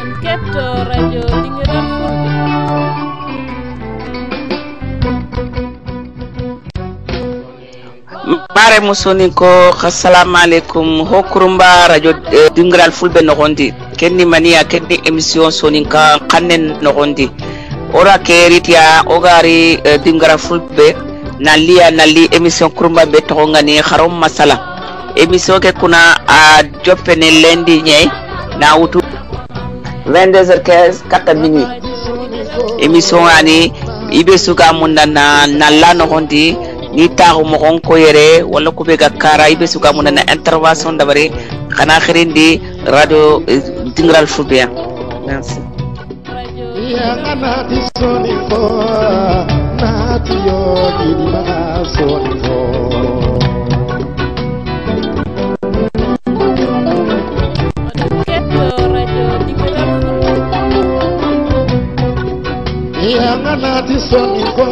Enquête radio Dinguiraal mare musoni ko assalamu alaikum hokurumba radio Dinguiraal fulbe nogondi kenni maniya kenni émission soninka kannen nogondi ora keritia ogari Dinguiraal fulbe nali émission kurumba be togongani kharom masala émission ke kuna a joppene lendi nyey na wutu 22h15 4 minutes émission ani ibe suka munna na la nogondi ni taxu mo gon ko yere wala ko be ga kara ibe suka mun na intervention dabare xana xirindi radio Dinguiraal fulbe merci ya ngana di soniko na tiyo di ma soniko Enquête radio Dinguiraal ya ngana di soniko